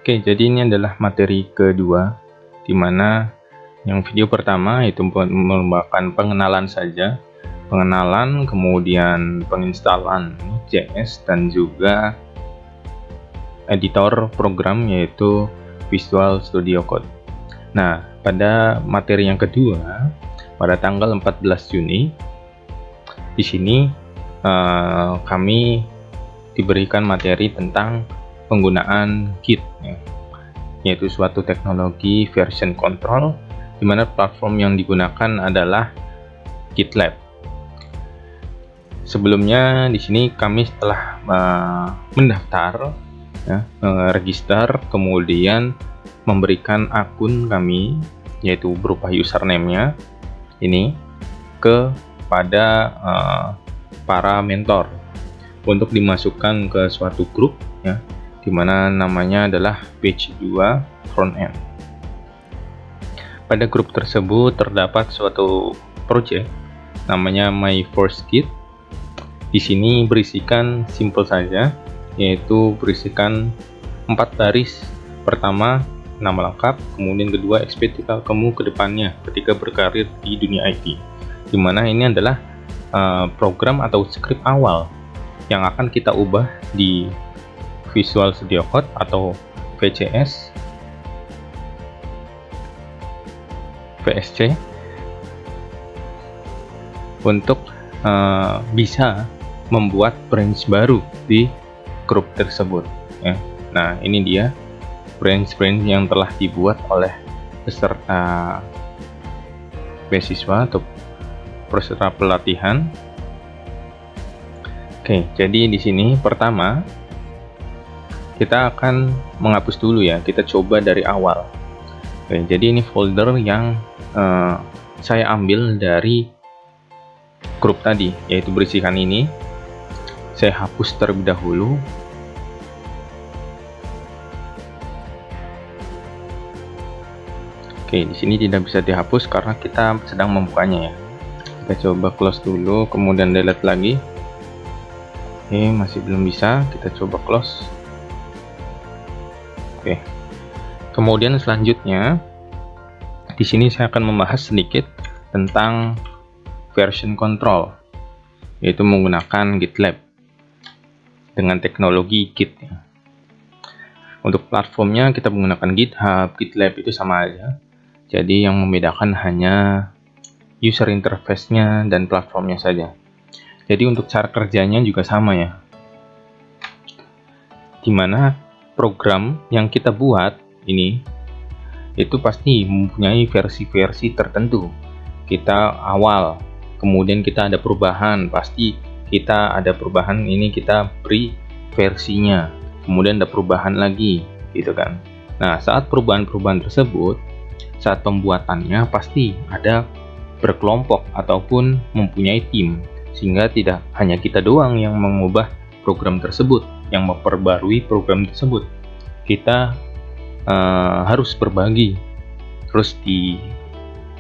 Oke, jadi ini adalah materi kedua, di mana yang video pertama itu merupakan pengenalan saja, pengenalan, kemudian penginstalan JS dan juga editor program yaitu Visual Studio Code. Nah, pada materi yang kedua, pada tanggal 14 Juni, di sini kami diberikan materi tentang penggunaan Git, yaitu suatu teknologi version control, di mana platform yang digunakan adalah GitLab. Sebelumnya di sini kami setelah mendaftar, register, kemudian memberikan akun kami, yaitu berupa username-nya ini kepada para mentor untuk dimasukkan ke suatu grup, di mana namanya adalah batch 2 frontend. Pada grup tersebut terdapat suatu project namanya My First Git. Di sini berisikan simple saja, yaitu berisikan 4 baris. Pertama, nama lengkap, kemudian kedua, ekspektasi kamu ke depannya ketika berkarir di dunia IT. Di mana ini adalah program atau script awal yang akan kita ubah di Visual Studio Code atau VCS, VSC, untuk bisa membuat branch baru di grup tersebut, ya. Nah, ini dia branch yang telah dibuat oleh peserta beasiswa atau peserta pelatihan. Oke, jadi di sini pertama kita akan menghapus dulu, ya. Kita coba dari awal. Oke, jadi ini folder yang saya ambil dari grup tadi, yaitu berisikan ini. Saya hapus terlebih dahulu. Oke, di sini tidak bisa dihapus karena kita sedang membukanya, ya. Kita coba close dulu, kemudian delete lagi. Oke, masih belum bisa. Kita coba close. Oke. Kemudian selanjutnya di sini saya akan membahas sedikit tentang version control, yaitu menggunakan GitLab dengan teknologi Git. Untuk platformnya kita menggunakan GitHub, GitLab itu sama aja. Jadi yang membedakan hanya user interface-nya dan platformnya saja. Jadi untuk cara kerjanya juga sama, ya. Dimana program yang kita buat ini itu pasti mempunyai versi-versi tertentu. Kita awal, kemudian kita ada perubahan, pasti kita ada perubahan ini, kita beri versinya, kemudian ada perubahan lagi, gitu kan. Nah, saat perubahan-perubahan tersebut, saat pembuatannya pasti ada berkelompok ataupun mempunyai tim, sehingga tidak hanya kita doang yang mengubah program tersebut, yang memperbarui program tersebut. Kita harus berbagi, terus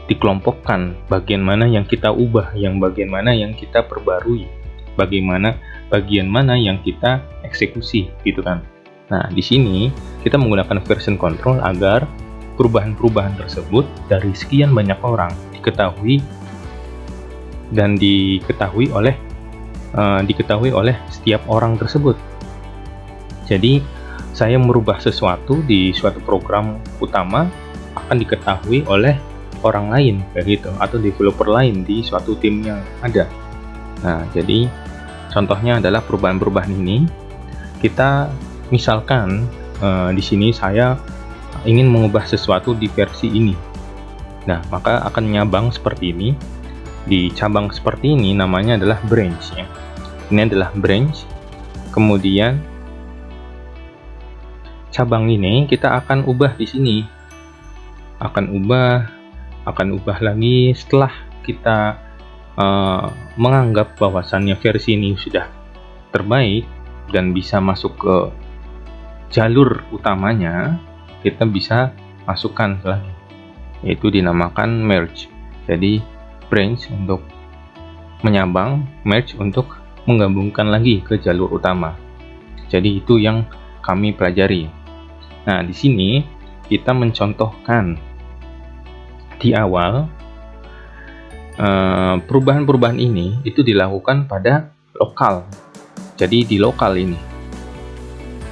dikelompokkan bagian mana yang kita ubah, yang bagian mana yang kita perbarui, bagaimana bagian mana yang kita eksekusi, gitu kan. Nah, di sini kita menggunakan version control agar perubahan-perubahan tersebut dari sekian banyak orang diketahui dan diketahui oleh setiap orang tersebut. Jadi saya merubah sesuatu di suatu program utama akan diketahui oleh orang lain, kayak gitu, atau developer lain di suatu tim yang ada. Nah, jadi contohnya adalah perubahan-perubahan ini. Kita misalkan di sini saya ingin mengubah sesuatu di versi ini. Nah, maka akan nyabang seperti ini. Di cabang seperti ini namanya adalah branch, ya. Ini adalah branch. Kemudian cabang ini kita akan ubah di sini. Akan ubah lagi setelah kita menganggap bahwasannya versi ini sudah terbaik dan bisa masuk ke jalur utamanya, kita bisa masukkan lagi, yaitu dinamakan merge. Jadi branch untuk menyabang, merge untuk menggabungkan lagi ke jalur utama. Jadi itu yang kami pelajari. Nah, di sini kita mencontohkan di awal perubahan-perubahan ini itu dilakukan pada lokal. Jadi di lokal ini.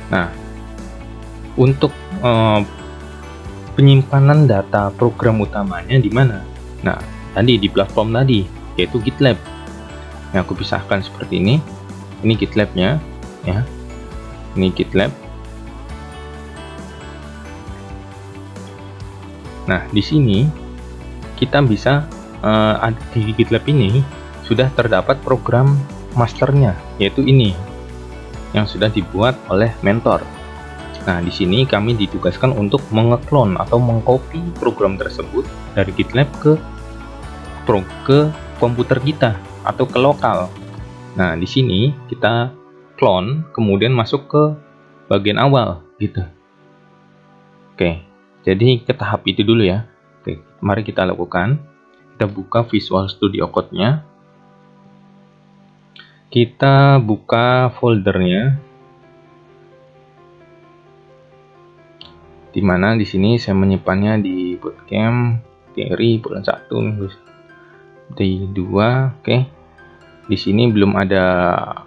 Nah, untuk penyimpanan data program utamanya di mana? Nah, tadi di platform tadi, yaitu GitLab. Yang aku pisahkan seperti ini. Ini GitLab-nya, ya. Ini GitLab. Nah, di sini kita bisa di GitLab ini sudah terdapat program masternya, yaitu ini yang sudah dibuat oleh mentor. Nah, di sini kami ditugaskan untuk mengeklon atau mengcopy program tersebut dari GitLab ke komputer kita atau ke lokal. Nah, di sini kita clone, kemudian masuk ke bagian awal, gitu. Oke, jadi ke tahap itu dulu ya. Oke, mari kita lakukan. Kita buka Visual Studio Code-nya. Kita buka foldernya. Dimana di sini saya menyimpannya di bootcamp teori bulan 1 minggu day 2. Oke. Di sini belum ada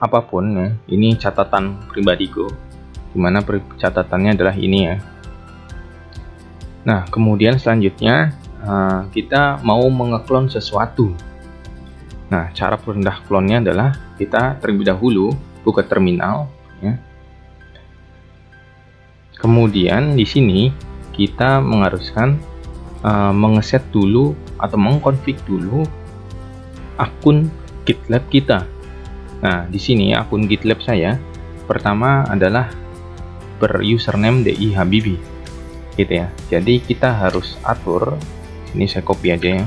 apapun ya. Ini catatan pribadiku. Dimana catatannya adalah ini ya. Nah, kemudian selanjutnya kita mau mengeklon sesuatu. Nah, cara perendah klonnya adalah kita terlebih dahulu buka terminal ya. Kemudian di sini kita mengharuskan mengeset dulu atau mengkonfig dulu akun GitLab kita. Nah, di sini akun GitLab saya pertama adalah berusername DI Habibi, gitu ya. Jadi kita harus atur. Ini saya copy aja ya.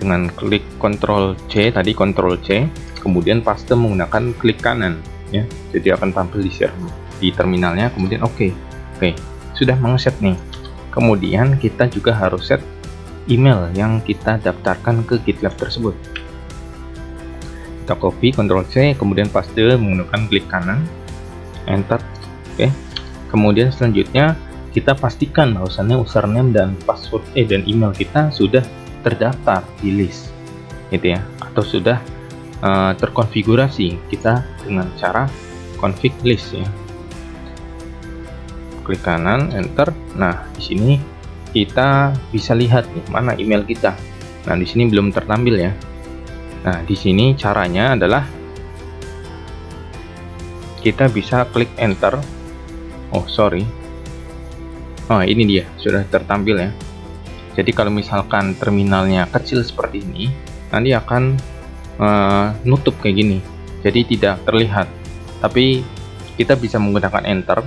Dengan klik Ctrl C tadi, Ctrl C, kemudian paste menggunakan klik kanan ya. Jadi akan tampil di terminalnya, kemudian oke, sudah mengeset nih. Kemudian kita juga harus set email yang kita daftarkan ke GitLab tersebut. Kita copy Ctrl C, kemudian paste menggunakan klik kanan, enter. Oke. Kemudian selanjutnya kita pastikan bahwasannya username dan password dan email kita sudah terdaftar di list, gitu ya, atau sudah terkonfigurasi kita dengan cara config list ya. Klik kanan, enter. Nah, di sini kita bisa lihat nih mana email kita. Nah, di sini belum tertampil ya. Nah, di sini caranya adalah kita bisa klik enter. Oh, ini dia sudah tertampil ya. Jadi kalau misalkan terminalnya kecil seperti ini, nanti akan nutup kayak gini. Jadi tidak terlihat. Tapi kita bisa menggunakan enter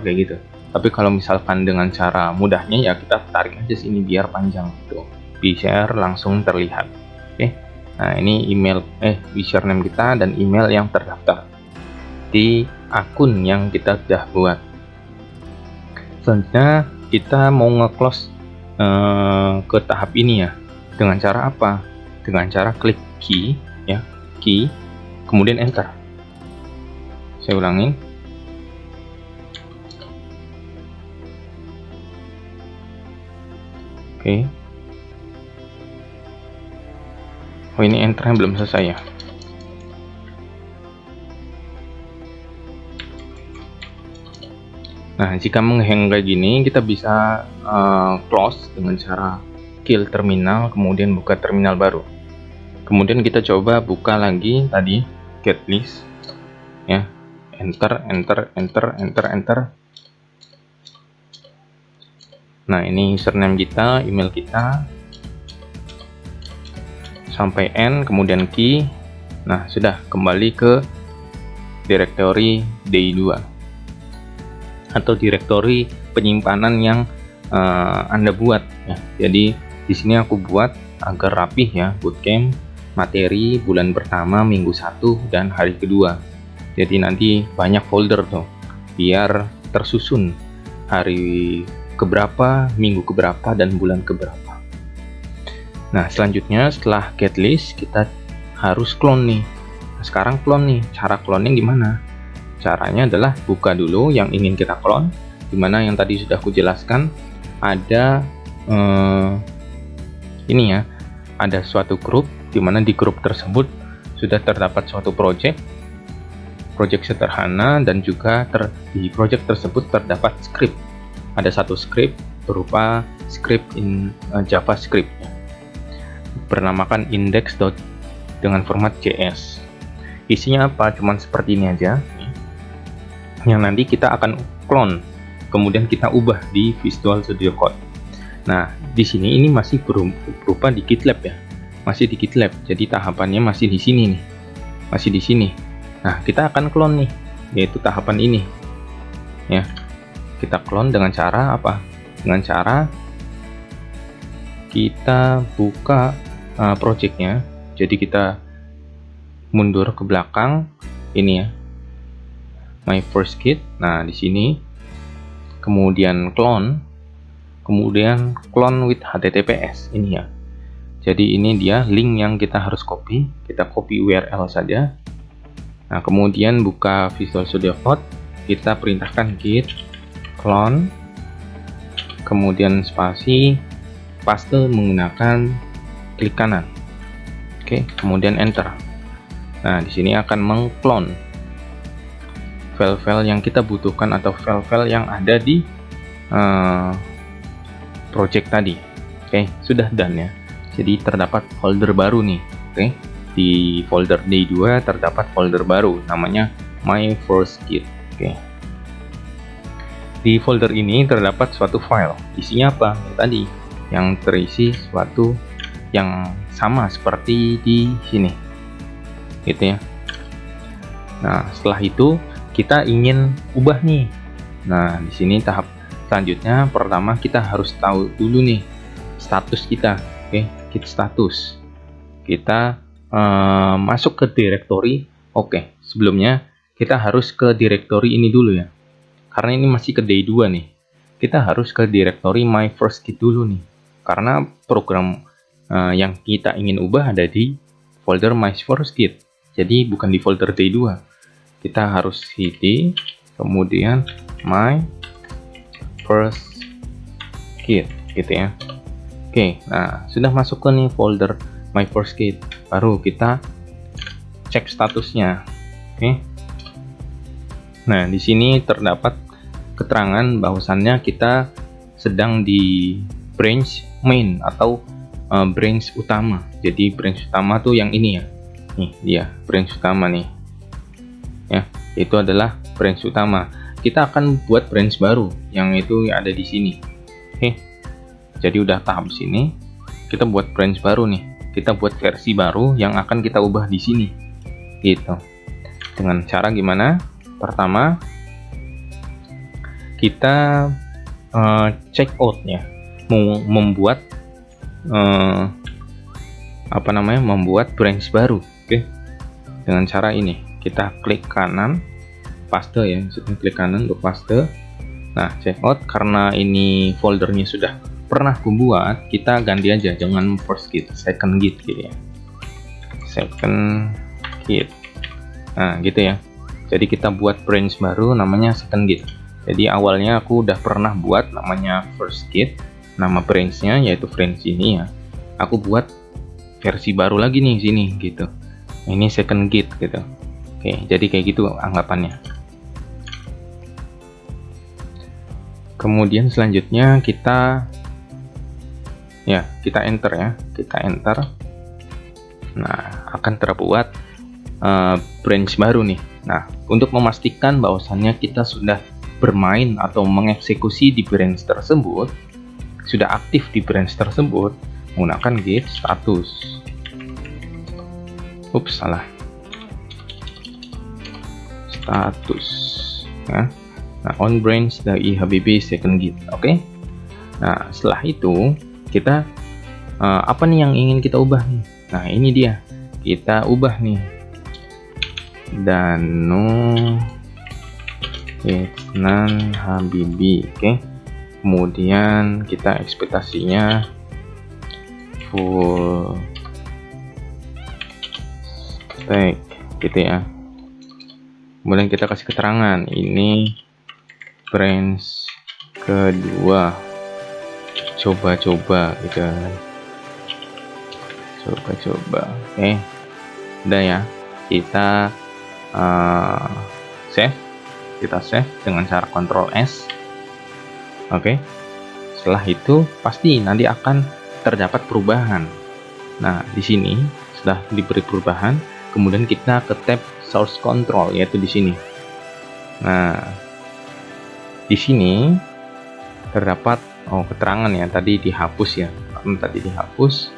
kayak gitu. Tapi kalau misalkan dengan cara mudahnya ya kita tarik aja sini biar panjang tuh. Bisa langsung terlihat. Oke. Nah, ini email username kita dan email yang terdaftar di akun yang kita sudah buat. Selanjutnya kita mau nge-close ke tahap ini ya. Dengan cara apa? Dengan cara klik key ya, key, kemudian enter. Saya ulangin. Oke. Oh, ini enternya belum selesai ya. Nah, jika menghang kayak gini, kita bisa close dengan cara kill terminal, kemudian buka terminal baru. Kemudian kita coba buka lagi tadi get list ya. Enter. Nah, ini username kita, email kita, sampai N, kemudian key. Nah, sudah kembali ke direktori DI2 atau direktori penyimpanan yang Anda buat ya. Jadi di sini aku buat agar rapih ya, bootcamp materi bulan pertama minggu 1 dan hari kedua. Jadi nanti banyak folder tuh biar tersusun hari keberapa, minggu keberapa, dan bulan keberapa. Nah, selanjutnya setelah get list kita harus clone nih. Nah, sekarang clone nih. Cara clone-nya gimana? Caranya adalah buka dulu yang ingin kita clone, dimana yang tadi sudah aku jelaskan ada ini ya, ada suatu grup, dimana di grup tersebut sudah terdapat suatu project sederhana, dan juga di project tersebut terdapat script. Ada satu script berupa script in JavaScript bernamakan index dengan format JS. Isinya apa? Cuman seperti ini aja, yang nanti kita akan clone, kemudian kita ubah di Visual Studio Code. Nah, di sini ini masih berupa di GitLab ya, masih di GitLab. Jadi tahapannya masih di sini nih, masih di sini. Nah, kita akan clone nih, yaitu tahapan ini. Ya, kita clone dengan cara apa? Dengan cara kita buka projectnya. Jadi kita mundur ke belakang, ini ya. My first Git. Nah, di sini kemudian clone with HTTPS ini ya. Jadi ini dia link yang kita harus copy. Kita copy URL saja. Nah, kemudian buka Visual Studio Code, kita perintahkan git clone, kemudian spasi, paste menggunakan klik kanan. Oke, kemudian enter. Nah, di sini akan mengclone file-file yang kita butuhkan atau file-file yang ada di project tadi. Oke, sudah done ya. Jadi terdapat folder baru nih. Oke, di folder D2 terdapat folder baru namanya My First Git. Oke, di folder ini terdapat suatu file. Isinya apa? Yang tadi, yang terisi suatu yang sama seperti di sini, gitu ya. Nah, setelah itu kita ingin ubah nih. Nah, di sini tahap selanjutnya, pertama kita harus tahu dulu nih status kita. Oke, git status. Kita masuk ke directory. Oke, sebelumnya kita harus ke directory ini dulu ya. Karena ini masih ke day 2 nih. Kita harus ke directory My First Git dulu nih. Karena program yang kita ingin ubah ada di folder My First Git. Jadi bukan di folder day 2. Kita harus cd, kemudian My First Git, gitu ya. Oke, nah sudah masuk ke nih folder My First Git, baru kita cek statusnya. Oke. Nah, di sini terdapat keterangan bahwasannya kita sedang di branch main atau branch utama. Jadi branch utama tuh yang ini ya. Nih dia branch utama nih. Ya, itu adalah branch utama. Kita akan buat branch baru yang itu ada di sini. Oke. Jadi udah tahap sini, kita buat branch baru nih. Kita buat versi baru yang akan kita ubah di sini. Gitu. Dengan cara gimana? Pertama, kita check out ya. Membuat membuat branch baru. Oke. Dengan cara ini. Kita klik kanan, paste ya, maksudnya klik kanan untuk paste. Nah, checkout karena ini foldernya sudah pernah kubuat, kita ganti aja, jangan first git, second git gitu ya. Second git. Nah, gitu ya. Jadi kita buat branch baru namanya second git. Jadi awalnya aku udah pernah buat namanya first git, nama branchnya yaitu branch ini ya. Aku buat versi baru lagi nih sini gitu. Ini second git gitu. Oke, jadi kayak gitu anggapannya. Kemudian selanjutnya kita enter ya, kita enter. Nah, akan terbuat branch baru nih. Nah, untuk memastikan bahwasannya kita sudah bermain atau mengeksekusi di branch tersebut, sudah aktif di branch tersebut, menggunakan git status. Ups, salah. Status ya. Nah, on branch dari HBB second git. Oke. Nah, setelah itu kita apa nih yang ingin kita ubah nih? Nah, ini dia. Kita ubah nih. Danu Isnan Habibi. Oke. Kemudian kita ekspektasinya full stack gitu ya. Kemudian kita kasih keterangan ini branch kedua, coba-coba gitu kan. Coba-coba. Oke, udah ya, kita save dengan cara Ctrl S. Oke, setelah itu pasti nanti akan terdapat perubahan. Nah, di sini sudah diberi perubahan, kemudian kita ke tab source control, yaitu di sini. Nah, di sini terdapat keterangan ya, tadi dihapus ya, karena tadi dihapus.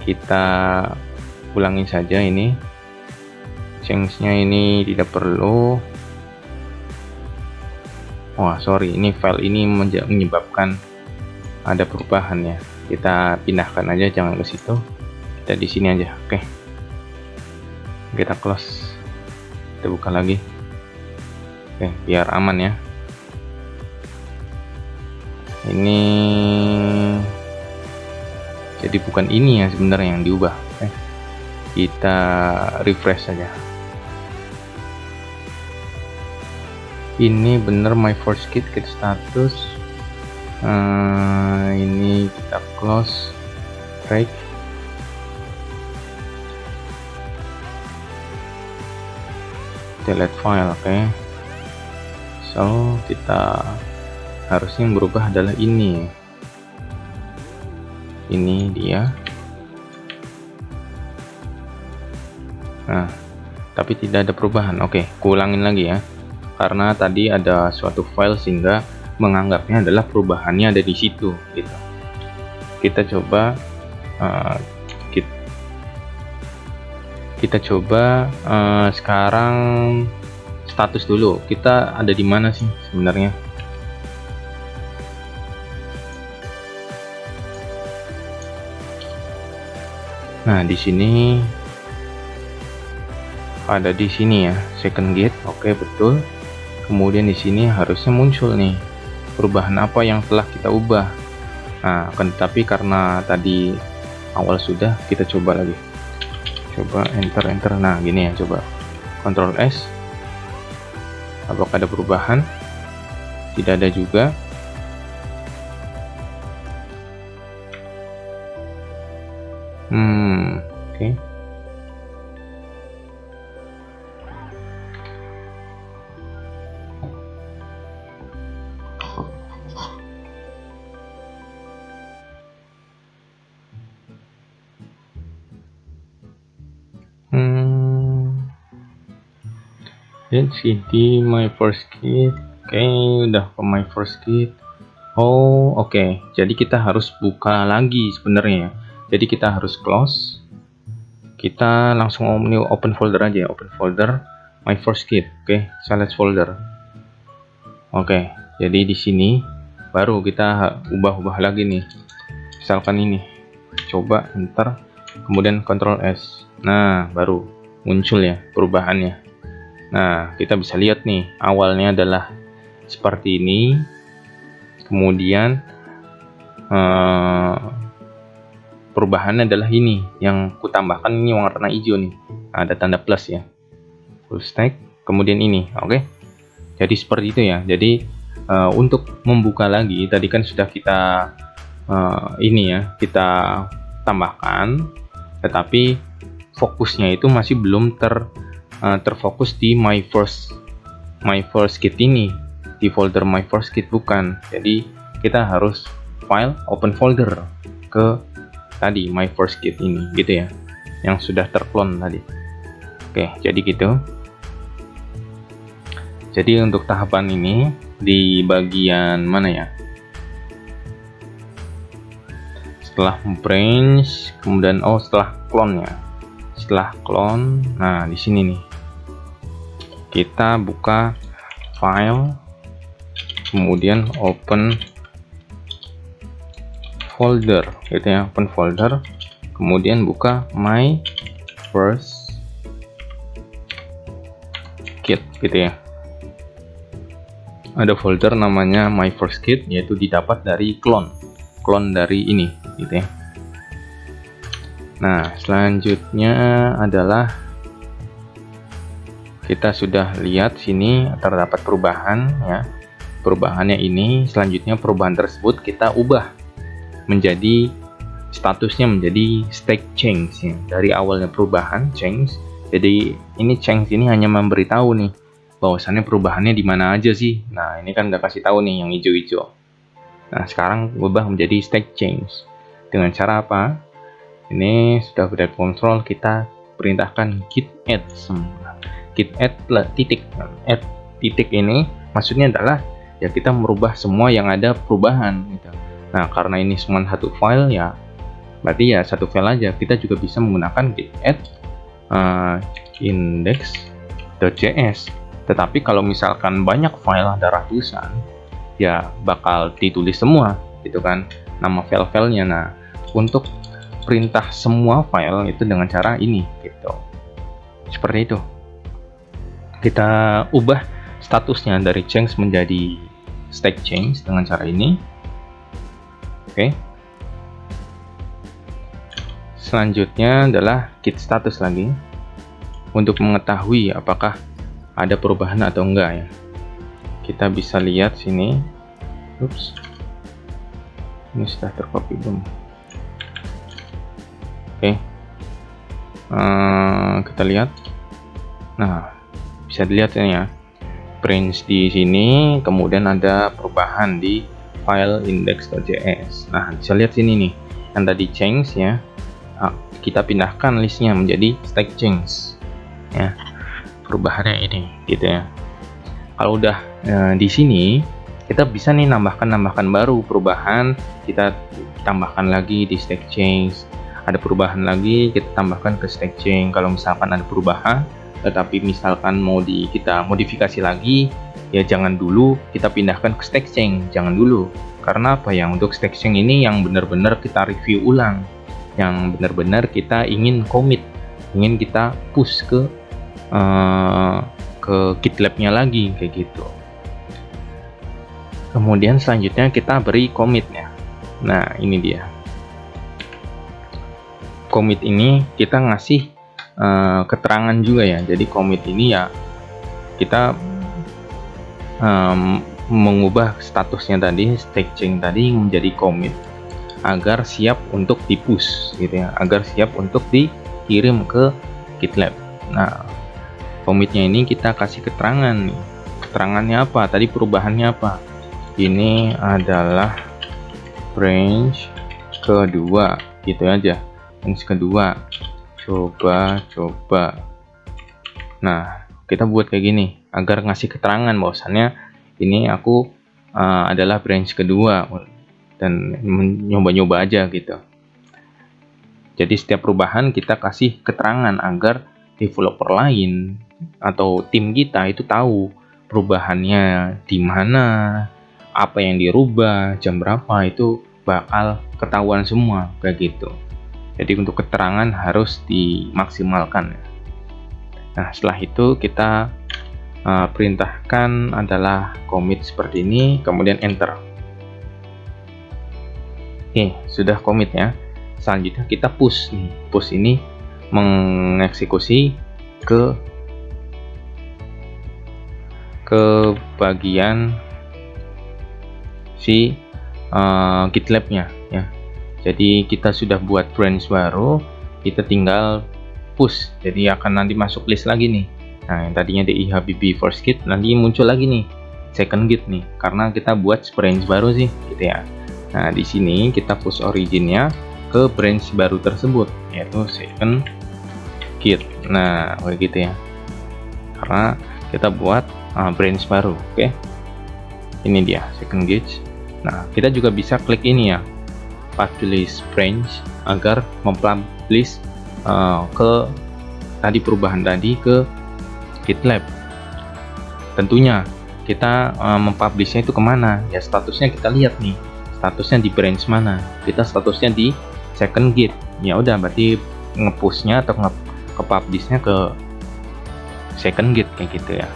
Kita ulangin saja ini, change-nya ini tidak perlu. Wah, sorry, ini file ini menyebabkan ada perubahan ya. Kita pindahkan aja, jangan ke situ. Kita di sini aja. Oke. Kita close. Kita buka lagi. Oke, biar aman ya. Ini jadi bukan ini ya sebenarnya yang diubah. Kita refresh saja. Ini bener my first kit status. Ini kita close, break. Delete file, oke. So kita harusnya yang berubah adalah ini dia. Nah, tapi tidak ada perubahan. Oke, kulangin lagi ya, karena tadi ada suatu file sehingga menganggapnya adalah perubahannya ada di situ gitu. Kita coba sekarang status dulu, kita ada di mana sih sebenarnya. Nah, di sini ada di sini ya, second gate. Oke, betul. Kemudian di sini harusnya muncul nih perubahan apa yang telah kita ubah. Nah, tapi karena tadi awal sudah, kita coba lagi. Coba enter. Nah, gini ya, coba Ctrl S. Apakah ada perubahan? Tidak ada juga. Oke. CD my first kit. Oke, udah ke my first kit. Oke. Jadi kita harus buka lagi sebenarnya. Jadi kita harus close. Kita langsung new open folder aja. Open folder my first kit. Oke, select folder. Oke, jadi di sini baru kita ubah lagi nih. Misalkan ini. Coba enter, kemudian Ctrl S. Nah, baru muncul ya perubahannya. Nah, kita bisa lihat nih, awalnya adalah seperti ini, kemudian perubahannya adalah ini, yang kutambahkan ini warna hijau nih, ada tanda plus ya, full stack, kemudian ini, oke. Jadi seperti itu ya. Jadi untuk membuka lagi, tadi kan sudah kita kita tambahkan, tetapi fokusnya itu masih belum terfokus di my first kit ini, di folder my first kit, bukan. Jadi kita harus file open folder ke tadi my first kit ini gitu ya, yang sudah terclone tadi. Oke, jadi gitu. Jadi untuk tahapan ini di bagian mana ya, setelah branch, kemudian setelah clone ya, setelah clone. Nah, di sini nih kita buka file, kemudian open folder gitu ya, open folder, kemudian buka my first kit gitu ya. Ada folder namanya my first kit, yaitu didapat dari clone dari ini gitu ya. Nah, selanjutnya adalah kita sudah lihat sini terdapat perubahan ya. Perubahannya ini, selanjutnya perubahan tersebut kita ubah menjadi statusnya menjadi state change ya. Dari awalnya perubahan change, jadi ini change ini hanya memberitahu nih bahwasannya perubahannya di mana aja sih. Nah, ini kan udah kasih tahu nih yang hijau-hijau. Nah, sekarang ubah menjadi state change. Dengan cara apa? Ini sudah udah kontrol, kita perintahkan git add semua. Git add titik. Add titik ini maksudnya adalah ya kita merubah semua yang ada perubahan gitu. Nah, karena ini cuma satu file ya, berarti ya satu file aja. Kita juga bisa menggunakan git add index.js. Tetapi kalau misalkan banyak file, ada ratusan, ya bakal ditulis semua gitu kan nama file-filenya. Nah, untuk perintah semua file itu dengan cara ini gitu. Seperti itu. Kita ubah statusnya dari change menjadi state change dengan cara ini. Oke. Selanjutnya adalah git status lagi untuk mengetahui apakah ada perubahan atau enggak ya. Kita bisa lihat sini. Ups. Ini sudah tercopy belum? Oke. Kita lihat. Nah, bisa dilihat ya. Branch di sini, kemudian ada perubahan di file index.js. Nah, bisa lihat sini nih, yang tadi change ya, kita pindahkan listnya menjadi state change ya, perubahannya ini gitu ya. Kalau udah di sini, kita bisa nih nambahkan baru perubahan, kita tambahkan lagi di state change. Ada perubahan lagi, kita tambahkan ke state change. Kalau misalkan ada perubahan tetapi misalkan mau kita modifikasi lagi, ya jangan dulu kita pindahkan ke state change, jangan dulu. Karena apa ya, untuk state change ini yang benar-benar kita review ulang, yang benar-benar kita ingin commit, ingin kita push ke GitLab-nya lagi kayak gitu. Kemudian selanjutnya kita beri commit-nya. Nah, ini dia. Commit ini kita ngasih keterangan juga ya. Jadi commit ini ya kita mengubah statusnya tadi, state change tadi menjadi commit agar siap untuk di-push gitu ya, agar siap untuk dikirim ke GitLab. Nah, commitnya ini kita kasih keterangan nih. Keterangannya apa? Tadi perubahannya apa? Ini adalah branch kedua gitu aja. Branch kedua. Coba. Nah, kita buat kayak gini agar ngasih keterangan bahwasannya ini aku adalah branch kedua dan nyoba-nyoba aja gitu. Jadi setiap perubahan kita kasih keterangan agar developer lain atau tim kita itu tahu perubahannya di mana, apa yang dirubah, jam berapa, itu bakal ketahuan semua kayak gitu. Jadi untuk keterangan harus dimaksimalkan. Nah, setelah itu kita perintahkan adalah commit seperti ini, kemudian enter. Oke, sudah commit ya. Selanjutnya kita push nih. Push ini mengeksekusi ke bagian si GitLab-nya ya. Jadi kita sudah buat branch baru, kita tinggal push. Jadi akan nanti masuk list lagi nih. Nah, yang tadinya di Habibie first git nanti muncul lagi nih second git nih, karena kita buat branch baru sih gitu ya. Nah, di sini kita push originnya ke branch baru tersebut, yaitu second git. Nah, kayak gitu ya. Karena kita buat branch baru, oke. Ini dia second git. Nah, kita juga bisa klik ini ya, publish branch, agar mempublish ke tadi perubahan tadi ke GitLab. Tentunya kita mempublishnya itu kemana ya, statusnya kita lihat nih, statusnya di branch mana. Kita statusnya di second git, ya udah berarti ngepushnya atau nge-publishnya ke second git kayak gitu ya.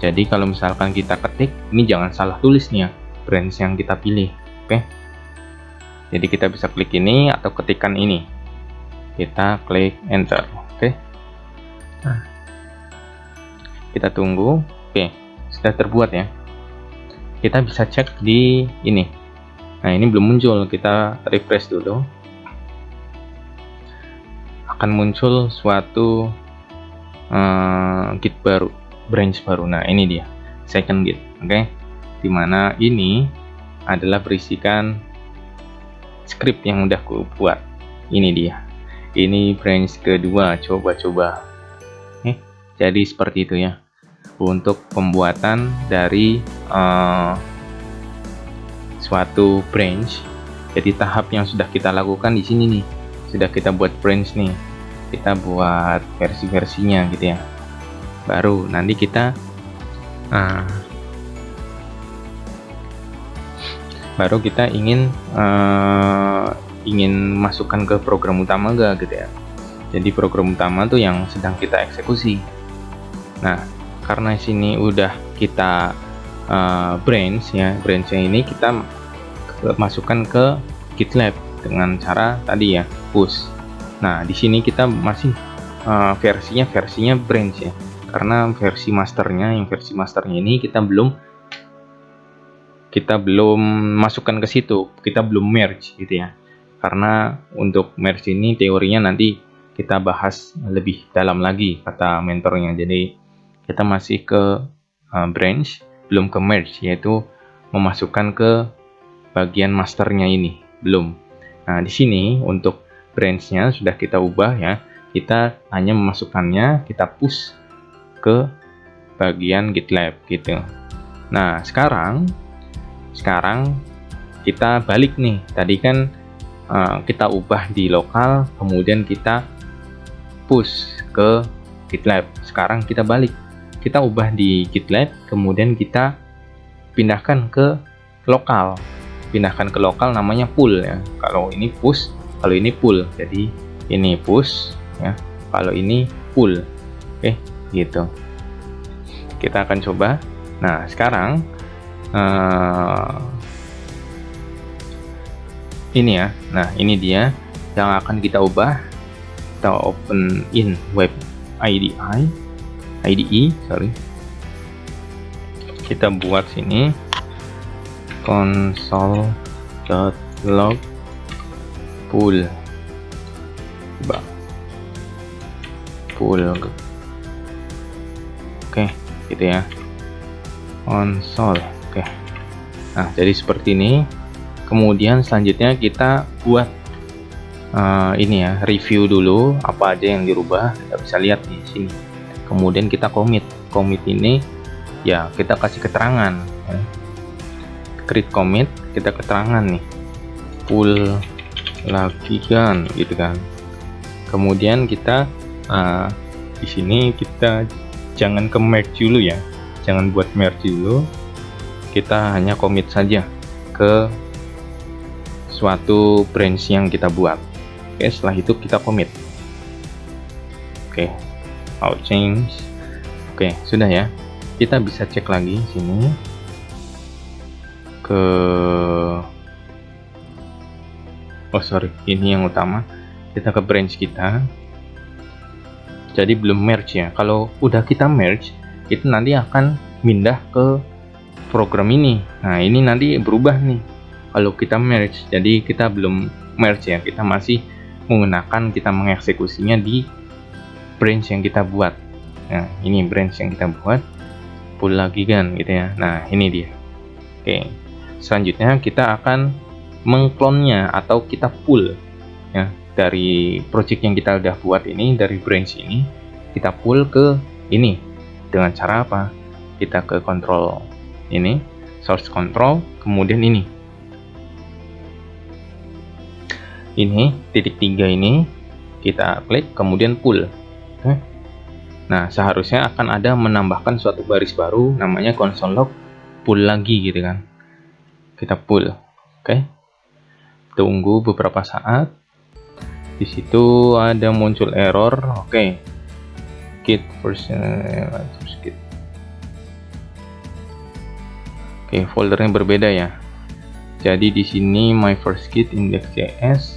Jadi kalau misalkan kita ketik ini, jangan salah tulis nih ya branch yang kita pilih, oke. Jadi kita bisa klik ini atau ketikan ini, kita klik enter, oke. Nah, Kita tunggu. Oke, sudah terbuat ya. Kita bisa cek di ini. Nah, ini belum muncul, kita refresh dulu. Akan muncul suatu git baru, branch baru. Nah, ini dia, second git. Oke, dimana ini adalah berisikan script yang udah aku buat. Ini dia, ini branch kedua. Coba jadi seperti itu ya untuk pembuatan dari suatu branch. Jadi tahap yang sudah kita lakukan di sini nih, sudah kita buat branch nih, kita buat versi-versinya gitu ya. Baru nanti kita ingin masukkan ke program utama gak gitu ya. Jadi program utama tuh yang sedang kita eksekusi. Nah, karena sini udah kita branch ya, branchnya ini kita masukkan ke GitLab dengan cara tadi ya, push. Nah, di sini kita masih versinya branch ya, karena versi masternya ini kita belum masukkan ke situ, kita belum merge gitu ya. Karena untuk merge ini teorinya nanti kita bahas lebih dalam lagi kata mentornya. Jadi kita masih ke branch, belum ke merge, yaitu memasukkan ke bagian masternya ini belum. Nah, di sini untuk branchnya sudah kita ubah ya, kita hanya memasukkannya, kita push ke bagian GitLab gitu. Nah, sekarang kita balik nih, tadi kan kita ubah di lokal, kemudian kita push ke GitLab. Sekarang kita balik, kita ubah di GitLab, kemudian kita pindahkan ke lokal. Namanya pull ya. Kalau ini push, kalau ini pull. Jadi ini push ya, kalau ini pull. Oke, gitu. Kita akan coba. Nah, sekarang ini ya. Nah, ini dia yang akan kita ubah. Kita open in web IDE, sorry. Kita buat sini console.log pull. Oke, gitu ya. Console. Oke. Nah, jadi seperti ini. Kemudian selanjutnya kita buat ini ya, review dulu apa aja yang dirubah. Kita bisa lihat di sini. Kemudian kita commit ini ya, kita kasih keterangan ya. Create commit, kita keterangan nih, pull lagi kan gitu kan. Kemudian kita di sini kita jangan ke merge dulu ya, jangan buat merge dulu, kita hanya commit saja ke suatu branch yang kita buat. Oke, setelah itu kita commit. Oke, out change. Oke, sudah ya. Kita bisa cek lagi sini ke ini yang utama. Kita ke branch kita. Jadi belum merge ya. Kalau udah kita merge, itu nanti akan pindah ke program ini. Nah, ini nanti berubah nih kalau kita merge. Jadi kita belum merge ya, kita masih menggunakan, kita mengeksekusinya di branch yang kita buat. Nah, ini branch yang kita buat, pull lagi kan gitu ya. Nah, ini dia. Oke, selanjutnya kita akan mengklonnya atau kita pull ya, dari project yang kita udah buat ini, dari branch ini kita pull ke ini. Dengan cara apa? Kita ke control ini, source control, kemudian ini titik 3 ini kita klik, kemudian pull. Nah, seharusnya akan ada menambahkan suatu baris baru namanya console log pull lagi gitu kan. Kita pull. Oke. Tunggu beberapa saat. Di situ ada muncul error. Oke. Git version git. Oke, foldernya berbeda ya. Jadi di sini my first git index.js.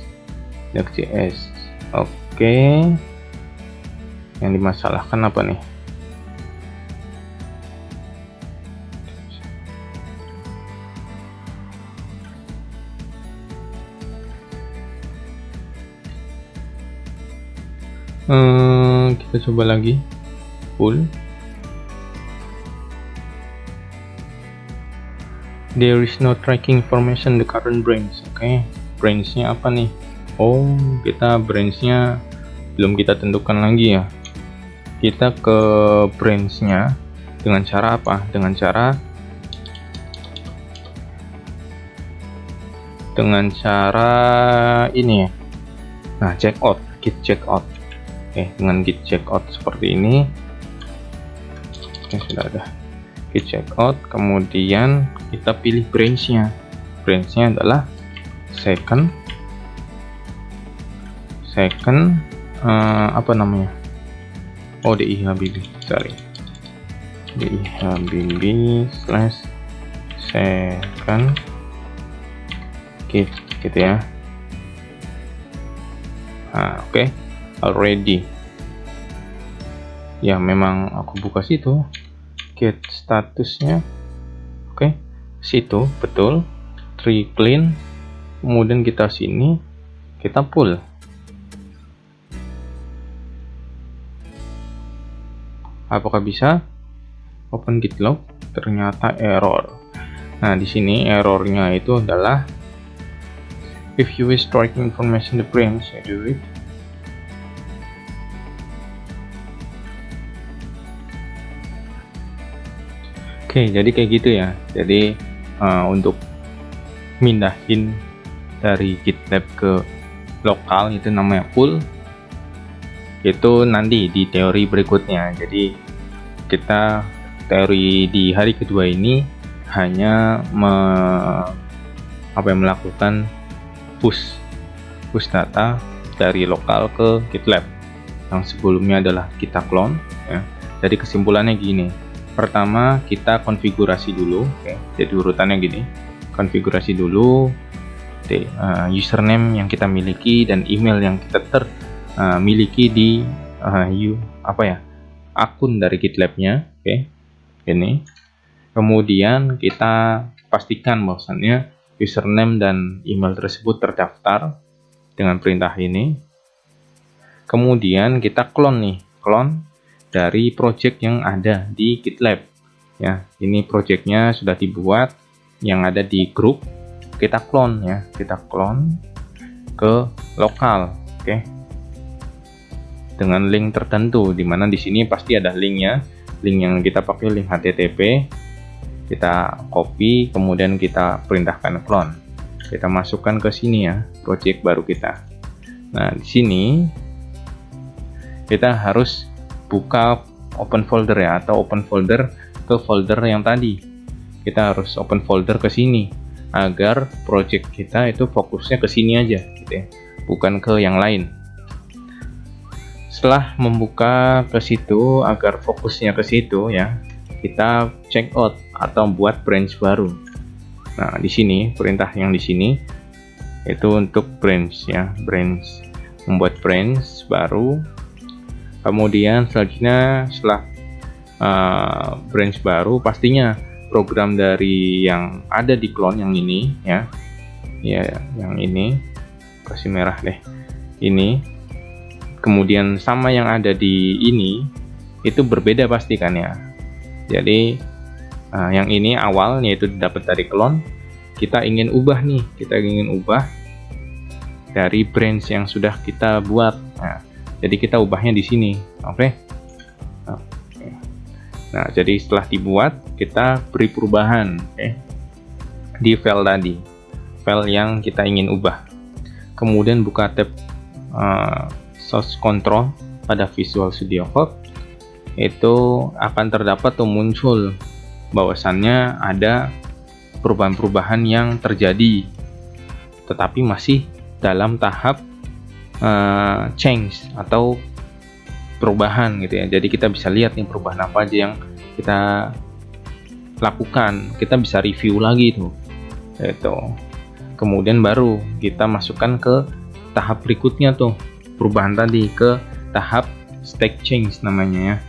Oke. Yang dimasalahkan apa nih? Kita coba lagi pull. There is no tracking information the current branch. Oke, branch-nya apa nih? Oh, kita branch-nya belum kita tentukan lagi ya. Kita ke branch-nya dengan cara apa? Dengan cara ini ya. Nah, checkout, git checkout. Oke, dengan git checkout seperti ini. Oke, sudah ada git checkout. Kemudian kita pilih branch-nya. Branch-nya adalah second apa namanya? Oh, DIHBB, sorry. DIHBB/second git gitu ya. Nah, oke. Already. Ya, memang aku buka situ. Get statusnya. Oke. Situ, betul. Tree clean. Kemudian kita sini, kita pull. Apakah bisa? Open git log, ternyata error. Nah, di sini errornya itu adalah if you wish tracking information the branch, do it. Oke, jadi kayak gitu ya. Jadi untuk mindahin dari GitLab ke lokal itu namanya pull. Itu nanti di teori berikutnya. Jadi kita teori di hari kedua ini hanya melakukan push data dari lokal ke GitLab. Yang sebelumnya adalah kita clone ya. Jadi kesimpulannya gini. Pertama, kita konfigurasi dulu, okay. Jadi urutannya gini, konfigurasi dulu username yang kita miliki dan email yang kita miliki di akun dari GitLab-nya, okay. Ini. Kemudian kita pastikan bahwasannya username dan email tersebut terdaftar dengan perintah ini. Kemudian kita clone dari project yang ada di GitLab ya. Ini projectnya sudah dibuat yang ada di grup, kita clone ya, kita clone ke lokal, oke. Dengan link tertentu, dimana di sini pasti ada linknya, link yang kita pakai link HTTP, kita copy, kemudian kita perintahkan clone, kita masukkan ke sini ya, project baru kita. Nah, di sini kita harus buka open folder ya, atau open folder ke folder yang tadi. Kita harus open folder ke sini agar project kita itu fokusnya ke sini aja gitu ya, bukan ke yang lain. Setelah membuka ke situ agar fokusnya ke situ ya, kita check out atau buat branch baru. Nah, di sini perintah yang di sini itu untuk branch ya, membuat branch baru. Kemudian selanjutnya setelah branch baru, pastinya program dari yang ada di clone yang ini ya, yang ini kasih merah deh, ini. Kemudian sama yang ada di ini itu berbeda pasti kan ya. Jadi yang ini awalnya itu dapat dari clone, kita ingin ubah dari branch yang sudah kita buat. Nah, jadi kita ubahnya di sini, oke. Nah, jadi setelah dibuat, kita beri perubahan, di file tadi, file yang kita ingin ubah. Kemudian buka tab source control pada Visual Studio Code, itu akan terdapat atau muncul bahwasannya ada perubahan-perubahan yang terjadi, tetapi masih dalam tahap change atau perubahan gitu ya. Jadi kita bisa lihat nih perubahan apa aja yang kita lakukan, kita bisa review lagi tuh itu. Kemudian baru kita masukkan ke tahap berikutnya tuh, perubahan tadi ke tahap state change namanya ya.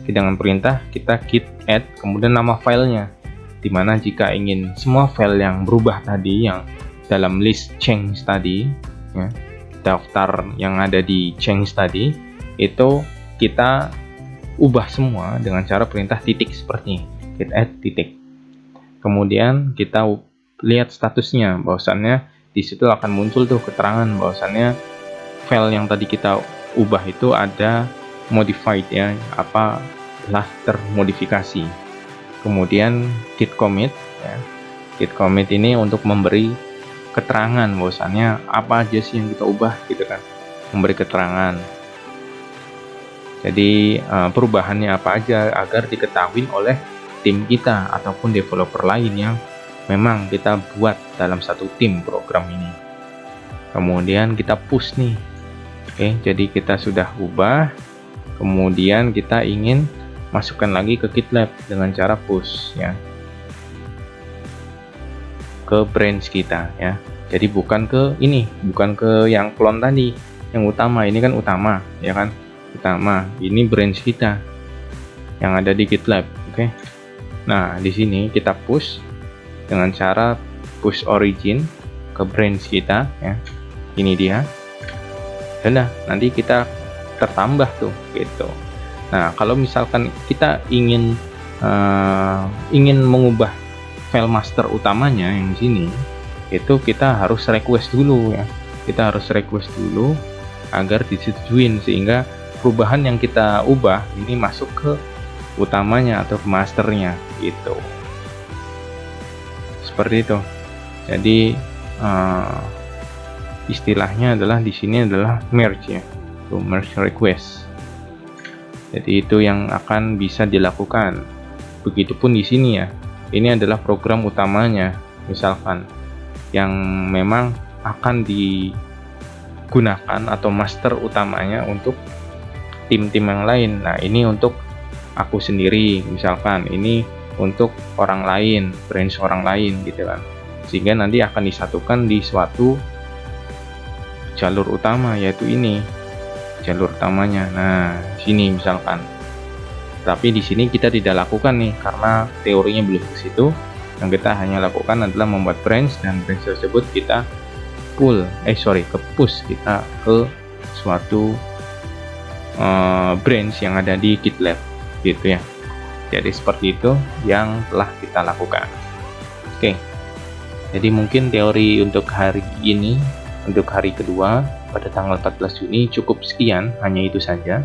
Dengan perintah kita git add kemudian nama filenya, dimana jika ingin semua file yang berubah tadi yang dalam list change tadi ya, daftar yang ada di change tadi itu kita ubah semua dengan cara perintah titik seperti ini, git add titik. Kemudian kita lihat statusnya, bahwasannya di situ akan muncul tuh keterangan bahwasannya file yang tadi kita ubah itu ada modified ya, telah termodifikasi. Kemudian git commit ya. Git commit ini untuk memberi keterangan bahwasannya apa aja sih yang kita ubah gitu kan, memberi keterangan. Jadi perubahannya apa aja agar diketahui oleh tim kita ataupun developer lain yang memang kita buat dalam satu tim program ini. Kemudian kita push nih. Oke, jadi kita sudah ubah, kemudian kita ingin masukkan lagi ke GitLab dengan cara push ya, ke branch kita ya. Jadi bukan ke yang clone tadi, yang utama. Ini kan utama ya kan, utama. Ini branch kita yang ada di GitLab. Oke. Nah, di sini kita push dengan cara push origin ke branch kita ya. Ini dia. Dan nanti kita tertambah tuh gitu. Nah, kalau misalkan kita ingin mengubah file master utamanya yang di sini, itu kita harus request dulu ya. Kita harus request dulu agar disetujuin, sehingga perubahan yang kita ubah ini masuk ke utamanya atau ke masternya gitu. Seperti itu. Jadi istilahnya adalah di sini adalah merge ya, to merge request. Jadi itu yang akan bisa dilakukan. Begitupun di sini ya. Ini adalah program utamanya, misalkan yang memang akan digunakan atau master utamanya untuk tim-tim yang lain. Nah, ini untuk aku sendiri, misalkan ini untuk orang lain, branch orang lain gitu kan. Sehingga nanti akan disatukan di suatu jalur utama, yaitu ini jalur utamanya. Nah, sini misalkan. Tapi di sini kita tidak lakukan nih karena teorinya belum ke situ. Yang kita hanya lakukan adalah membuat branch, dan branch tersebut kita push kita ke suatu branch yang ada di GitLab gitu ya. Jadi seperti itu yang telah kita lakukan. Oke. Jadi mungkin teori untuk hari ini, untuk hari kedua pada tanggal 14 Juni cukup sekian, hanya itu saja.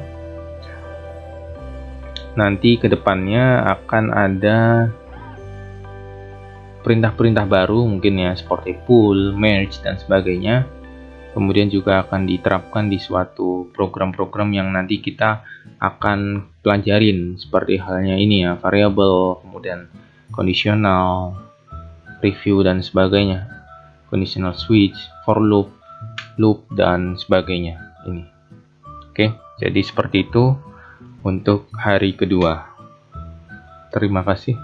Nanti kedepannya akan ada perintah-perintah baru mungkin ya, seperti pull, merge dan sebagainya. Kemudian juga akan diterapkan di suatu program-program yang nanti kita akan pelajarin, seperti halnya ini ya, variable, kemudian conditional, review dan sebagainya, conditional switch, for loop, dan sebagainya ini. Oke, jadi seperti itu untuk hari kedua. Terima kasih.